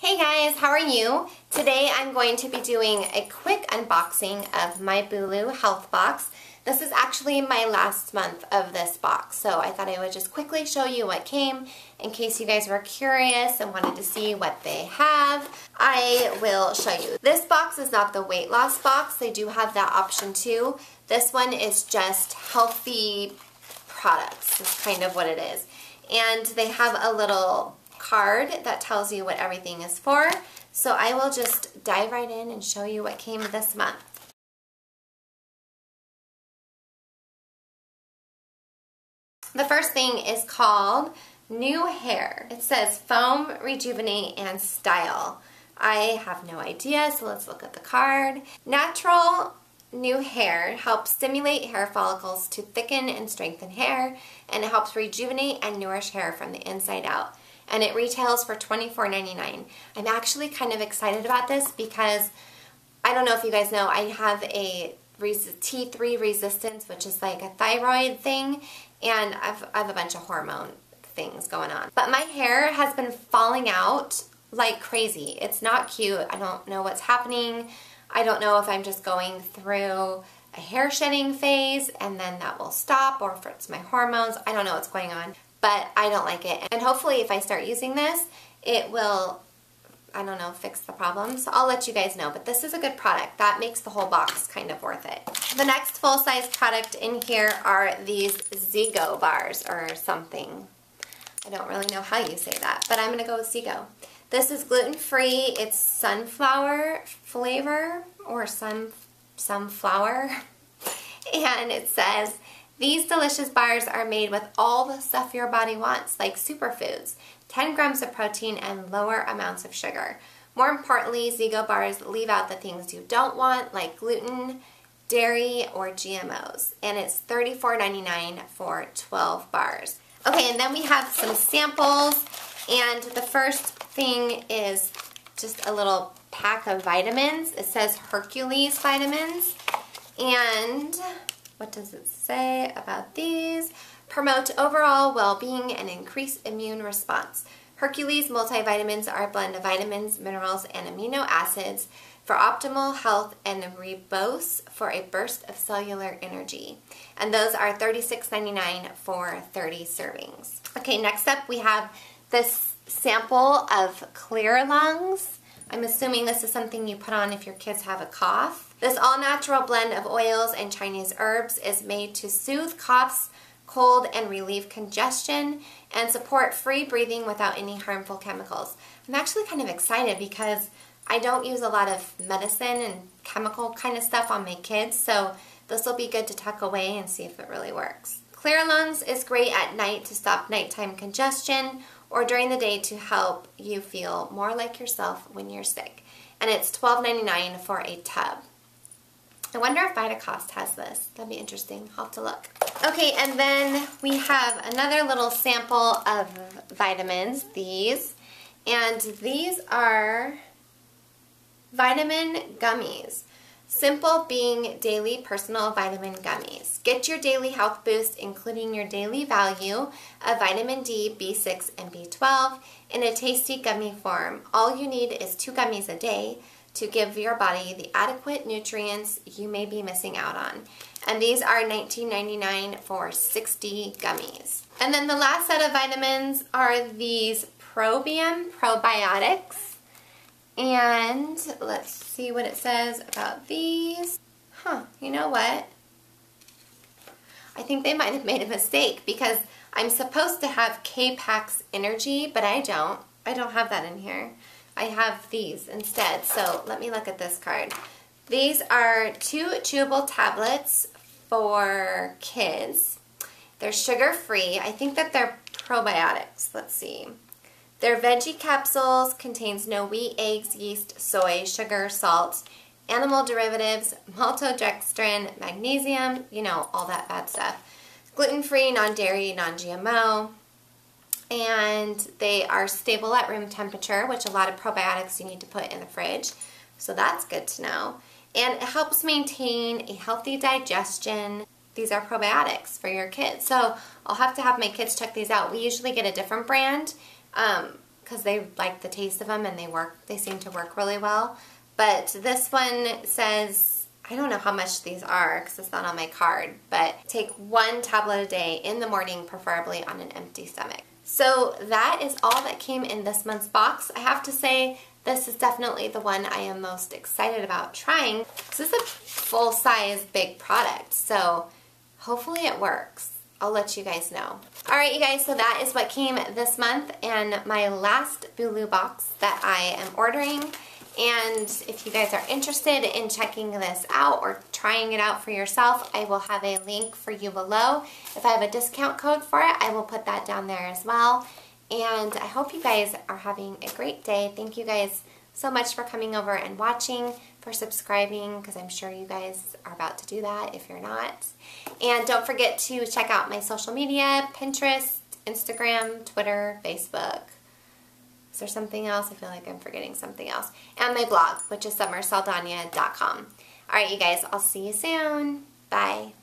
Hey guys, how are you? Today I'm going to be doing a quick unboxing of my Bulu Health Box. This is actually my last month of this box, so I thought I would just quickly show you what came in case you guys were curious and wanted to see what they have. I will show you. This box is not the weight loss box. They do have that option too. This one is just healthy products, is kind of what it is. And they have a little card that tells you what everything is for. So I will just dive right in and show you what came this month. The first thing is called New Hair. It says Foam, Rejuvenate, and Style. I have no idea, so let's look at the card. Natural New Hair helps stimulate hair follicles to thicken and strengthen hair, and it helps rejuvenate and nourish hair from the inside out. And it retails for $24.99. I'm actually kind of excited about this because I don't know if you guys know, I have a T3 resistance, which is like a thyroid thing, and I have a bunch of hormone things going on. But my hair has been falling out like crazy. It's not cute. I don't know what's happening. I don't know if I'm just going through a hair shedding phase and then that will stop, or if it's my hormones. I don't know what's going on, but I don't like it. And hopefully if I start using this, it will, I don't know, fix the problem. So I'll let you guys know, but this is a good product. That makes the whole box kind of worth it. The next full-size product in here are these Zigo bars or something. I don't really know how you say that, but I'm gonna go with Zigo. This is gluten-free. It's sunflower flavor or sunflower. And it says, these delicious bars are made with all the stuff your body wants, like superfoods, 10 grams of protein, and lower amounts of sugar. More importantly, Zigo bars leave out the things you don't want, like gluten, dairy, or GMOs. And it's $34.99 for 12 bars. Okay, and then we have some samples. And the first thing is just a little pack of vitamins. It says Hercules vitamins. And what does it say about these? Promote overall well-being and increase immune response. Hercules multivitamins are a blend of vitamins, minerals, and amino acids for optimal health and reboose for a burst of cellular energy. And those are $36.99 for 30 servings. Okay, next up we have this sample of Clear Lungs. I'm assuming this is something you put on if your kids have a cough. This all-natural blend of oils and Chinese herbs is made to soothe coughs, cold, and relieve congestion, and support free breathing without any harmful chemicals. I'm actually kind of excited because I don't use a lot of medicine and chemical kind of stuff on my kids, so this will be good to tuck away and see if it really works. Clear Lungs is great at night to stop nighttime congestion or during the day to help you feel more like yourself when you're sick. And it's $12.99 for a tub. I wonder if VitaCost has this. That'd be interesting. I'll have to look. Okay, and then we have another little sample of vitamins, these. And these are vitamin gummies. Simple Being Daily Personal Vitamin Gummies. Get your daily health boost, including your daily value of vitamin D, B6, and B12 in a tasty gummy form. All you need is 2 gummies a day to give your body the adequate nutrients you may be missing out on. And these are $19.99 for 60 gummies. And then the last set of vitamins are these Probiome probiotics. And let's see what it says about these. You know what? I think they might have made a mistake because I'm supposed to have K-Pax Energy, but I don't. I don't have that in here. I have these instead. So let me look at this card. These are 2 chewable tablets for kids. They're sugar-free. I think that they're probiotics. Let's see. Their veggie capsules contains no wheat, eggs, yeast, soy, sugar, salt, animal derivatives, maltodextrin, magnesium, you know, all that bad stuff. Gluten-free, non-dairy, non-GMO, and they are stable at room temperature, which a lot of probiotics you need to put in the fridge, so that's good to know. And it helps maintain a healthy digestion. These are probiotics for your kids, so I'll have to have my kids check these out. We usually get a different brand, because they like the taste of them and they seem to work really well. But this one says, I don't know how much these are because it's not on my card, but take 1 tablet a day in the morning, preferably on an empty stomach. So that is all that came in this month's box. I have to say, this is definitely the one I am most excited about trying. This is a full-size big product, so hopefully it works. I'll let you guys know. Alright you guys, so that is what came this month and my last Bulu box that I am ordering. And if you guys are interested in checking this out or trying it out for yourself, I will have a link for you below. If I have a discount code for it, I will put that down there as well. And I hope you guys are having a great day. Thank you guys so much for coming over and watching, for subscribing, because I'm sure you guys are about to do that if you're not. And don't forget to check out my social media, Pinterest, Instagram, Twitter, Facebook. Is there something else? I feel like I'm forgetting something else. And my blog, which is summersaldana.com. Alright, you guys, I'll see you soon. Bye.